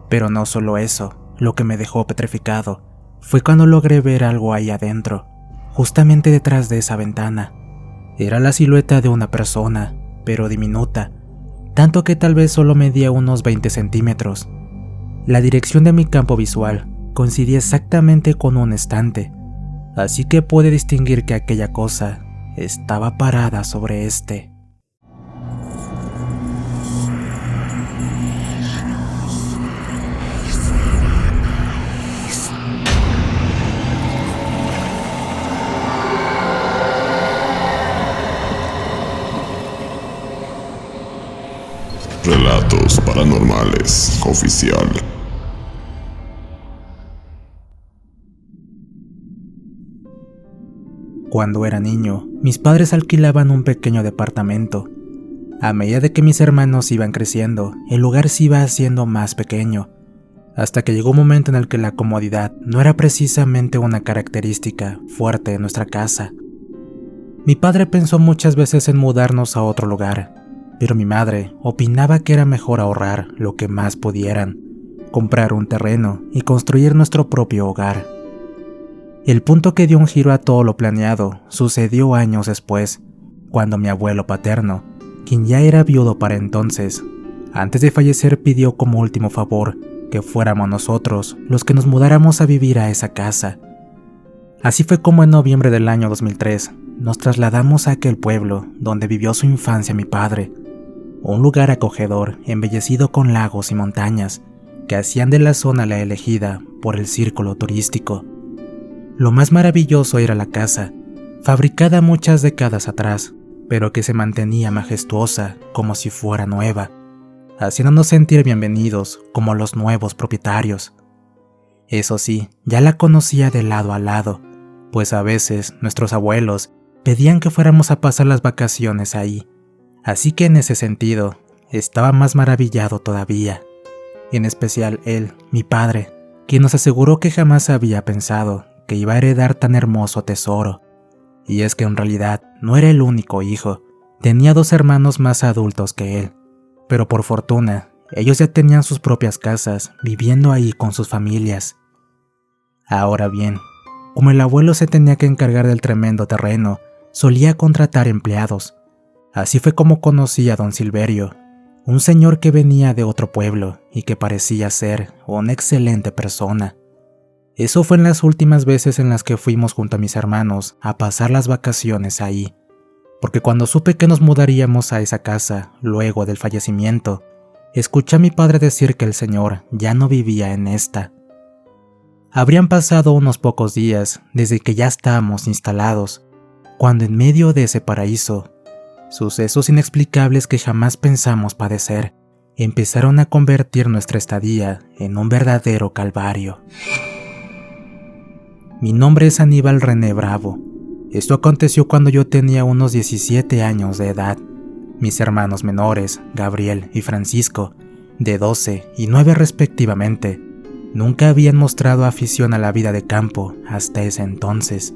Pero no solo eso, lo que me dejó petrificado fue cuando logré ver algo ahí adentro, justamente detrás de esa ventana. Era la silueta de una persona, pero diminuta, tanto que tal vez solo medía unos 20 centímetros. La dirección de mi campo visual coincidía exactamente con un estante, así que pude distinguir que aquella cosa estaba parada sobre este. Relatos Paranormales Oficial. Cuando era niño, mis padres alquilaban un pequeño departamento. A medida de que mis hermanos iban creciendo, el lugar se iba haciendo más pequeño, hasta que llegó un momento en el que la comodidad no era precisamente una característica fuerte de nuestra casa. Mi padre pensó muchas veces en mudarnos a otro lugar, pero mi madre opinaba que era mejor ahorrar lo que más pudieran, comprar un terreno y construir nuestro propio hogar. El punto que dio un giro a todo lo planeado sucedió años después, cuando mi abuelo paterno, quien ya era viudo para entonces, antes de fallecer pidió como último favor que fuéramos nosotros los que nos mudáramos a vivir a esa casa. Así fue como en noviembre del año 2003 nos trasladamos a aquel pueblo donde vivió su infancia mi padre, un lugar acogedor embellecido con lagos y montañas que hacían de la zona la elegida por el círculo turístico. Lo más maravilloso era la casa, fabricada muchas décadas atrás, pero que se mantenía majestuosa como si fuera nueva, haciéndonos sentir bienvenidos como los nuevos propietarios. Eso sí, ya la conocía de lado a lado, pues a veces nuestros abuelos pedían que fuéramos a pasar las vacaciones ahí, así que en ese sentido estaba más maravillado todavía. En especial él, mi padre, quien nos aseguró que jamás había pensado que iba a heredar tan hermoso tesoro. Y es que en realidad no era el único hijo, tenía 2 hermanos más adultos que él, pero por fortuna ellos ya tenían sus propias casas, viviendo ahí con sus familias. Ahora bien, como el abuelo se tenía que encargar del tremendo terreno, solía contratar empleados. Así fue como conocí a don Silverio, un señor que venía de otro pueblo y que parecía ser una excelente persona. Eso fue en las últimas veces en las que fuimos junto a mis hermanos a pasar las vacaciones ahí, porque cuando supe que nos mudaríamos a esa casa luego del fallecimiento, escuché a mi padre decir que el señor ya no vivía en esta. Habrían pasado unos pocos días desde que ya estábamos instalados, cuando en medio de ese paraíso, sucesos inexplicables que jamás pensamos padecer empezaron a convertir nuestra estadía en un verdadero calvario. Mi nombre es Aníbal René Bravo. Esto aconteció cuando yo tenía unos 17 años de edad. Mis hermanos menores, Gabriel y Francisco, de 12 y 9 respectivamente, nunca habían mostrado afición a la vida de campo hasta ese entonces.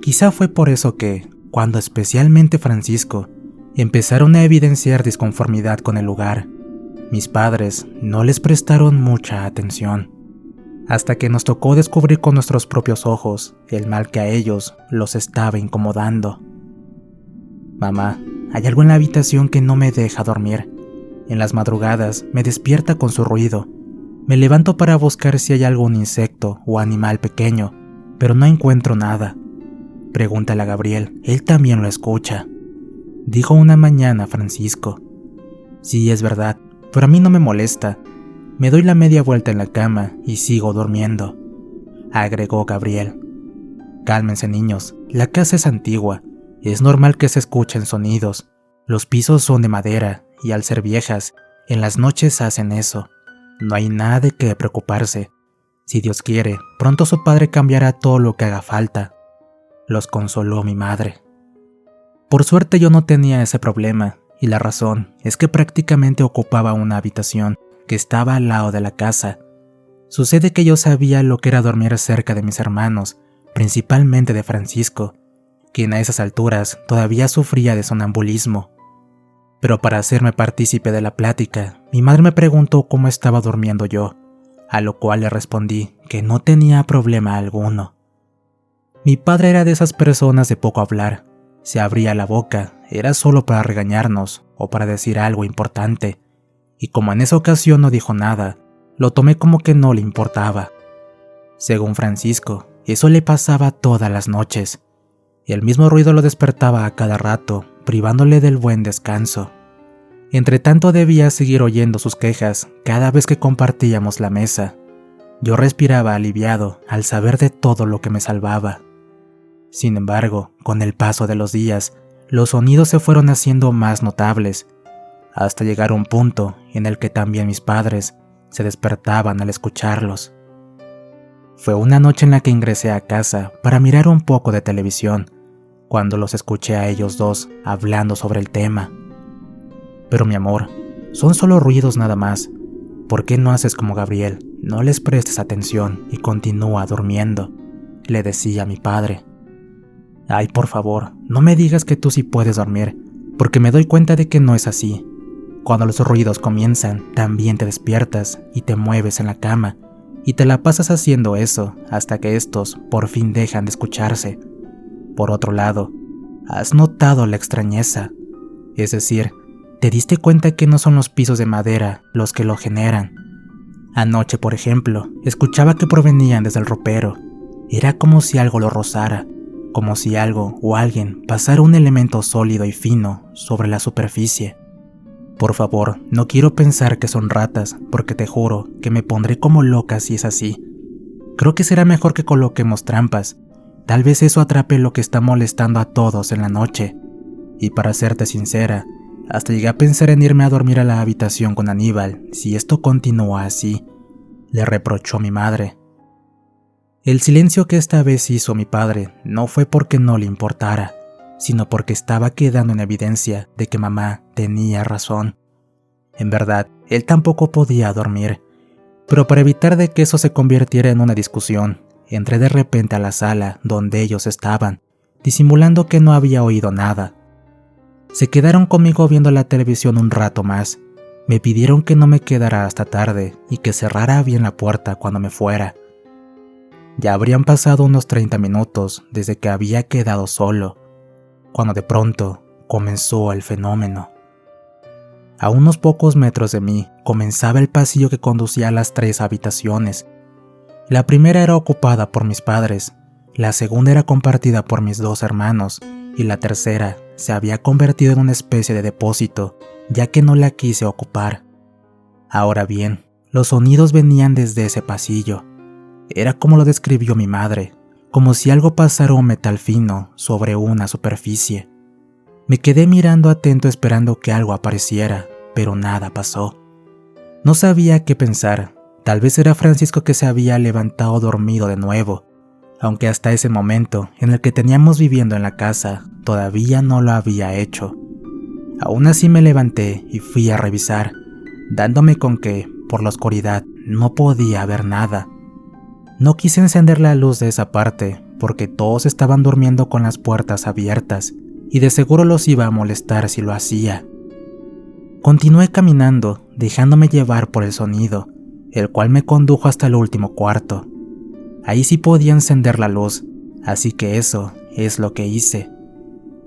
Quizá fue por eso que, cuando especialmente Francisco empezaron a evidenciar disconformidad con el lugar, mis padres no les prestaron mucha atención, hasta que nos tocó descubrir con nuestros propios ojos el mal que a ellos los estaba incomodando. Mamá, hay algo en la habitación que no me deja dormir. En las madrugadas me despierta con su ruido. Me levanto para buscar si hay algún insecto o animal pequeño, pero no encuentro nada. Pregúntale a Gabriel, él también lo escucha. Dijo una mañana Francisco. Sí, es verdad, pero a mí no me molesta. Me doy la media vuelta en la cama y sigo durmiendo, agregó Gabriel. Cálmense, niños, la casa es antigua, es normal que se escuchen sonidos. Los pisos son de madera y al ser viejas, en las noches hacen eso. No hay nada de qué preocuparse. Si Dios quiere, pronto su padre cambiará todo lo que haga falta. Los consoló mi madre. Por suerte yo no tenía ese problema, y la razón es que prácticamente ocupaba una habitación que estaba al lado de la casa. Sucede que yo sabía lo que era dormir cerca de mis hermanos, principalmente de Francisco, quien a esas alturas todavía sufría de sonambulismo. Pero para hacerme partícipe de la plática, mi madre me preguntó cómo estaba durmiendo yo, a lo cual le respondí que no tenía problema alguno. Mi padre era de esas personas de poco hablar. Si abría la boca, era solo para regañarnos o para decir algo importante, y como en esa ocasión no dijo nada, lo tomé como que no le importaba. Según Francisco, eso le pasaba todas las noches, y el mismo ruido lo despertaba a cada rato, privándole del buen descanso. Entre tanto debía seguir oyendo sus quejas cada vez que compartíamos la mesa. Yo respiraba aliviado al saber de todo lo que me salvaba. Sin embargo, con el paso de los días, los sonidos se fueron haciendo más notables, hasta llegar a un punto en el que también mis padres se despertaban al escucharlos. Fue una noche en la que ingresé a casa para mirar un poco de televisión, cuando los escuché a ellos dos hablando sobre el tema. Pero mi amor, son solo ruidos nada más. ¿Por qué no haces como Gabriel? No les prestes atención y continúa durmiendo, le decía a mi padre. Ay, por favor, no me digas que tú sí puedes dormir, porque me doy cuenta de que no es así. Cuando los ruidos comienzan, también te despiertas y te mueves en la cama, y te la pasas haciendo eso hasta que estos por fin dejan de escucharse. Por otro lado, ¿has notado la extrañeza? Es decir, ¿te diste cuenta que no son los pisos de madera los que lo generan? Anoche, por ejemplo, escuchaba que provenían desde el ropero. Era como si algo lo rozara, como si algo o alguien pasara un elemento sólido y fino sobre la superficie. Por favor, no quiero pensar que son ratas, porque te juro que me pondré como loca si es así. Creo que será mejor que coloquemos trampas. Tal vez eso atrape lo que está molestando a todos en la noche. Y para serte sincera, hasta llegué a pensar en irme a dormir a la habitación con Aníbal si esto continúa así, le reprochó mi madre. El silencio que esta vez hizo mi padre no fue porque no le importara, sino porque estaba quedando en evidencia de que mamá tenía razón. En verdad, él tampoco podía dormir, pero para evitar de que eso se convirtiera en una discusión, entré de repente a la sala donde ellos estaban, disimulando que no había oído nada. Se quedaron conmigo viendo la televisión un rato más. Me pidieron que no me quedara hasta tarde y que cerrara bien la puerta cuando me fuera. Ya habrían pasado unos 30 minutos desde que había quedado solo, cuando de pronto comenzó el fenómeno. A unos pocos metros de mí comenzaba el pasillo que conducía a las 3 habitaciones. La primera era ocupada por mis padres, la segunda era compartida por mis 2 hermanos y la tercera se había convertido en una especie de depósito, ya que no la quise ocupar. Ahora bien, los sonidos venían desde ese pasillo. Era como lo describió mi madre, como si algo pasara un metal fino sobre una superficie. Me quedé mirando atento esperando que algo apareciera, pero nada pasó. No sabía qué pensar. Tal vez era Francisco que se había levantado dormido de nuevo, aunque hasta ese momento en el que teníamos viviendo en la casa todavía no lo había hecho. Aún así me levanté y fui a revisar, dándome con que, por la oscuridad, no podía ver nada. No quise encender la luz de esa parte porque todos estaban durmiendo con las puertas abiertas y de seguro los iba a molestar si lo hacía. Continué caminando, dejándome llevar por el sonido, el cual me condujo hasta el último cuarto. Ahí sí podía encender la luz, así que eso es lo que hice.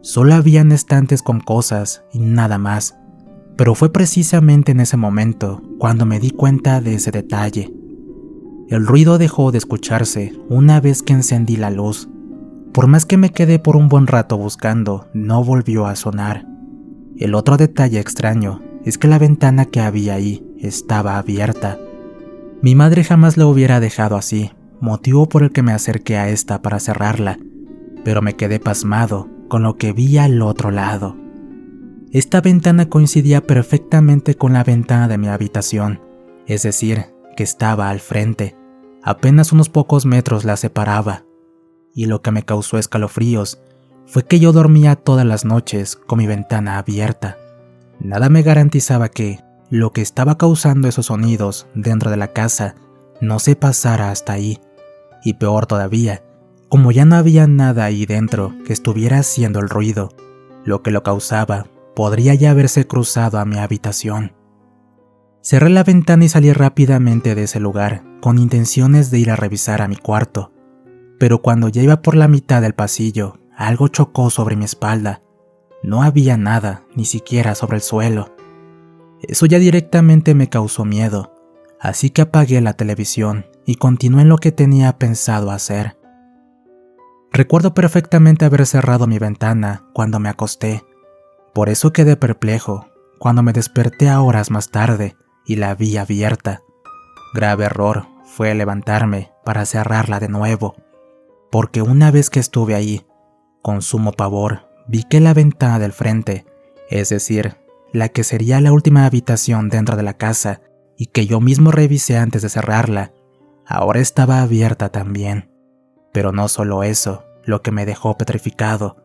Solo habían estantes con cosas y nada más, pero fue precisamente en ese momento cuando me di cuenta de ese detalle. El ruido dejó de escucharse una vez que encendí la luz. Por más que me quedé por un buen rato buscando, no volvió a sonar. El otro detalle extraño es que la ventana que había ahí estaba abierta. Mi madre jamás la hubiera dejado así, motivo por el que me acerqué a esta para cerrarla, pero me quedé pasmado con lo que vi al otro lado. Esta ventana coincidía perfectamente con la ventana de mi habitación, es decir, que estaba al frente, apenas unos pocos metros la separaba, y lo que me causó escalofríos fue que yo dormía todas las noches con mi ventana abierta. Nada me garantizaba que lo que estaba causando esos sonidos dentro de la casa no se pasara hasta ahí, y peor todavía, como ya no había nada ahí dentro que estuviera haciendo el ruido, lo que lo causaba podría ya haberse cruzado a mi habitación. Cerré la ventana y salí rápidamente de ese lugar, con intenciones de ir a revisar a mi cuarto. Pero cuando ya iba por la mitad del pasillo, algo chocó sobre mi espalda. No había nada, ni siquiera sobre el suelo. Eso ya directamente me causó miedo, así que apagué la televisión y continué en lo que tenía pensado hacer. Recuerdo perfectamente haber cerrado mi ventana cuando me acosté. Por eso quedé perplejo cuando me desperté a horas más tarde y la vi abierta. Grave error fue levantarme para cerrarla de nuevo, porque una vez que estuve ahí, con sumo pavor, vi que la ventana del frente, es decir, la que sería la última habitación dentro de la casa y que yo mismo revisé antes de cerrarla, ahora estaba abierta también. Pero no solo eso, lo que me dejó petrificado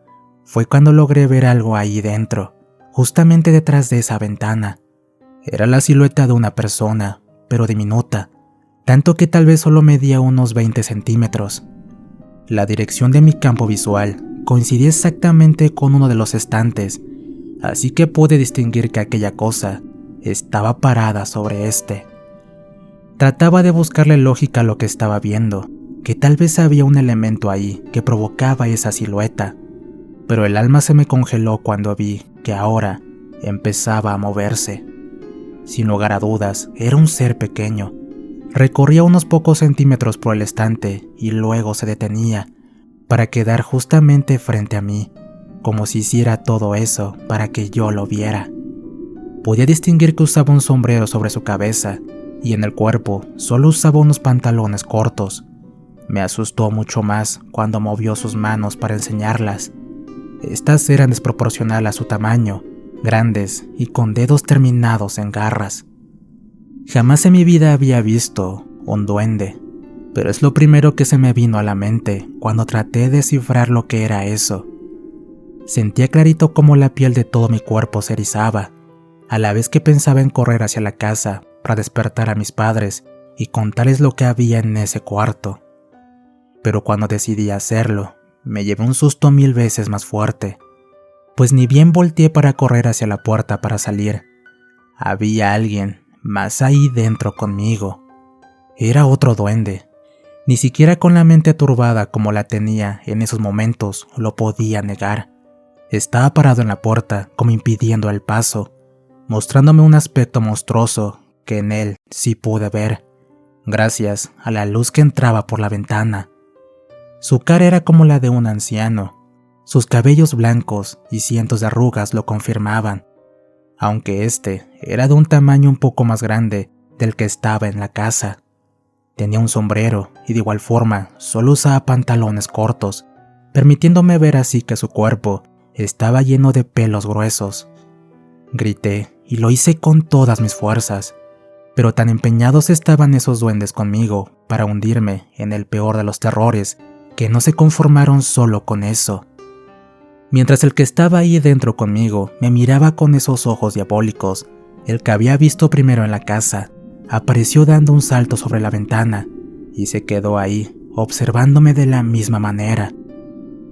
fue cuando logré ver algo ahí dentro, justamente detrás de esa ventana. Era la silueta de una persona, pero diminuta, tanto que tal vez solo medía unos 20 centímetros. La dirección de mi campo visual coincidía exactamente con uno de los estantes, así que pude distinguir que aquella cosa estaba parada sobre este. Trataba de buscarle lógica a lo que estaba viendo, que tal vez había un elemento ahí que provocaba esa silueta, pero el alma se me congeló cuando vi que ahora empezaba a moverse. Sin lugar a dudas, era un ser pequeño. Recorría unos pocos centímetros por el estante y luego se detenía para quedar justamente frente a mí, como si hiciera todo eso para que yo lo viera. Podía distinguir que usaba un sombrero sobre su cabeza y en el cuerpo solo usaba unos pantalones cortos. Me asustó mucho más cuando movió sus manos para enseñarlas. Estas eran desproporcionales a su tamaño, grandes y con dedos terminados en garras. Jamás en mi vida había visto un duende, pero es lo primero que se me vino a la mente cuando traté de descifrar lo que era eso. Sentía clarito cómo la piel de todo mi cuerpo se erizaba, a la vez que pensaba en correr hacia la casa para despertar a mis padres y contarles lo que había en ese cuarto. Pero cuando decidí hacerlo, me llevé un susto 1000 veces más fuerte, pues ni bien volteé para correr hacia la puerta para salir, había alguien más ahí dentro conmigo. Era otro duende. Ni siquiera con la mente turbada como la tenía en esos momentos lo podía negar. Estaba parado en la puerta como impidiendo el paso, mostrándome un aspecto monstruoso que en él sí pude ver, gracias a la luz que entraba por la ventana. Su cara era como la de un anciano, sus cabellos blancos y cientos de arrugas lo confirmaban, aunque este era de un tamaño un poco más grande del que estaba en la casa. Tenía un sombrero y de igual forma solo usaba pantalones cortos, permitiéndome ver así que su cuerpo estaba lleno de pelos gruesos. Grité y lo hice con todas mis fuerzas, pero tan empeñados estaban esos duendes conmigo para hundirme en el peor de los terrores que no se conformaron solo con eso. Mientras el que estaba ahí dentro conmigo me miraba con esos ojos diabólicos, el que había visto primero en la casa apareció dando un salto sobre la ventana y se quedó ahí, observándome de la misma manera.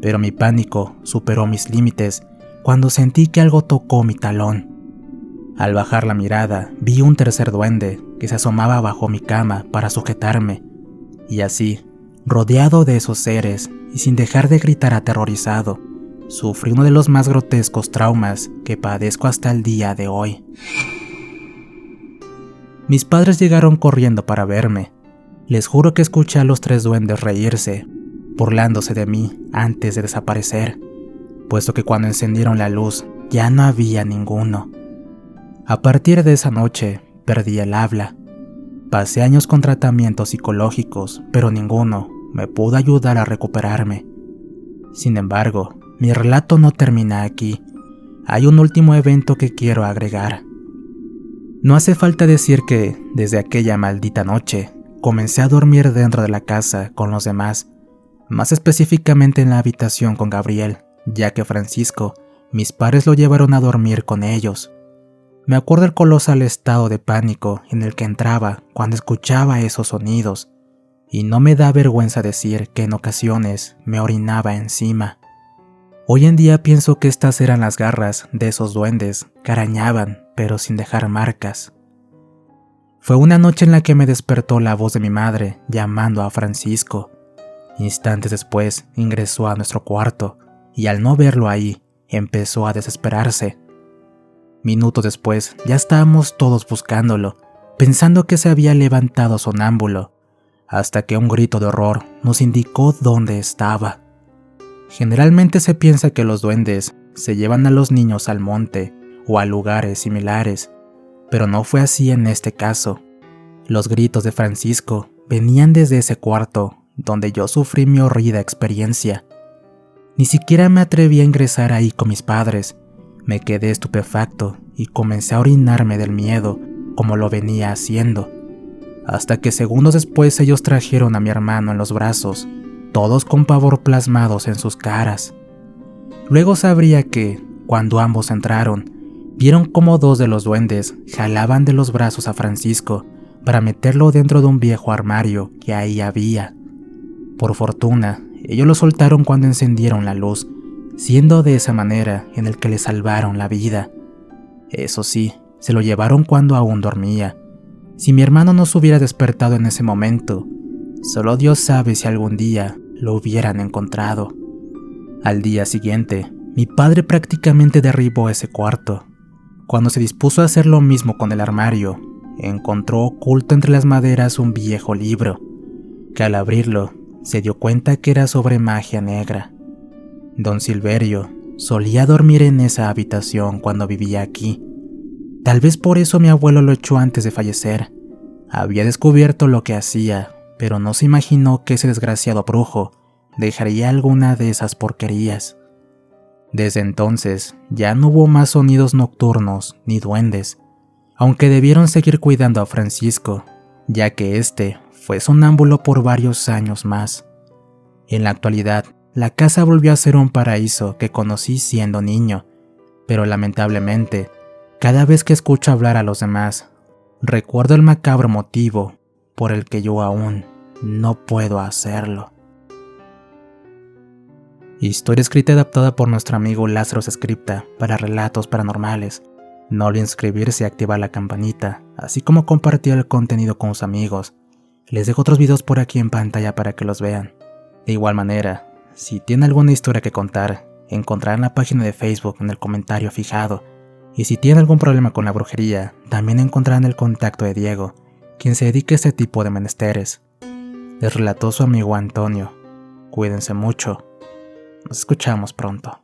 Pero mi pánico superó mis límites cuando sentí que algo tocó mi talón. Al bajar la mirada, vi un tercer duende que se asomaba bajo mi cama para sujetarme, y así, rodeado de esos seres y sin dejar de gritar aterrorizado, sufrí uno de los más grotescos traumas que padezco hasta el día de hoy. Mis padres llegaron corriendo para verme. Les juro que escuché a los 3 duendes reírse, burlándose de mí antes de desaparecer, puesto que cuando encendieron la luz ya no había ninguno. A partir de esa noche perdí el habla. Pasé años con tratamientos psicológicos, pero ninguno me pudo ayudar a recuperarme. Sin embargo, mi relato no termina aquí. Hay un último evento que quiero agregar. No hace falta decir que, desde aquella maldita noche, comencé a dormir dentro de la casa con los demás, más específicamente en la habitación con Gabriel, ya que Francisco, mis padres lo llevaron a dormir con ellos. Me acuerdo el colosal estado de pánico en el que entraba cuando escuchaba esos sonidos, y no me da vergüenza decir que en ocasiones me orinaba encima. Hoy en día pienso que estas eran las garras de esos duendes que arañaban, pero sin dejar marcas. Fue una noche en la que me despertó la voz de mi madre llamando a Francisco. Instantes después ingresó a nuestro cuarto y al no verlo ahí, empezó a desesperarse. Minutos después ya estábamos todos buscándolo, pensando que se había levantado sonámbulo, hasta que un grito de horror nos indicó dónde estaba. Generalmente se piensa que los duendes se llevan a los niños al monte o a lugares similares, pero no fue así en este caso. Los gritos de Francisco venían desde ese cuarto donde yo sufrí mi horrida experiencia. Ni siquiera me atreví a ingresar ahí con mis padres. Me quedé estupefacto y comencé a orinarme del miedo, como lo venía haciendo, hasta que segundos después ellos trajeron a mi hermano en los brazos, todos con pavor plasmados en sus caras. Luego sabría que, cuando ambos entraron, vieron cómo dos de los duendes jalaban de los brazos a Francisco para meterlo dentro de un viejo armario que ahí había. Por fortuna, ellos lo soltaron cuando encendieron la luz, siendo de esa manera en el que le salvaron la vida. Eso sí, se lo llevaron cuando aún dormía. Si mi hermano no se hubiera despertado en ese momento, solo Dios sabe si algún día lo hubieran encontrado. Al día siguiente, mi padre prácticamente derribó ese cuarto. Cuando se dispuso a hacer lo mismo con el armario, encontró oculto entre las maderas un viejo libro, que al abrirlo se dio cuenta que era sobre magia negra. Don Silverio solía dormir en esa habitación cuando vivía aquí. Tal vez por eso mi abuelo lo echó antes de fallecer. Había descubierto lo que hacía, pero no se imaginó que ese desgraciado brujo dejaría alguna de esas porquerías. Desde entonces ya no hubo más sonidos nocturnos ni duendes, aunque debieron seguir cuidando a Francisco, ya que este fue sonámbulo por varios años más. En la actualidad, la casa volvió a ser un paraíso que conocí siendo niño, pero lamentablemente, cada vez que escucho hablar a los demás, recuerdo el macabro motivo por el que yo aún no puedo hacerlo. Historia escrita y adaptada por nuestro amigo Lázaro Scripta para relatos paranormales. No olviden suscribirse y activar la campanita, así como compartir el contenido con sus amigos. Les dejo otros videos por aquí en pantalla para que los vean. De igual manera, si tienen alguna historia que contar, encontrarán la página de Facebook en el comentario fijado. Y si tienen algún problema con la brujería, también encontrarán el contacto de Diego, quien se dedica a este tipo de menesteres. Les relató su amigo Antonio. Cuídense mucho. Nos escuchamos pronto.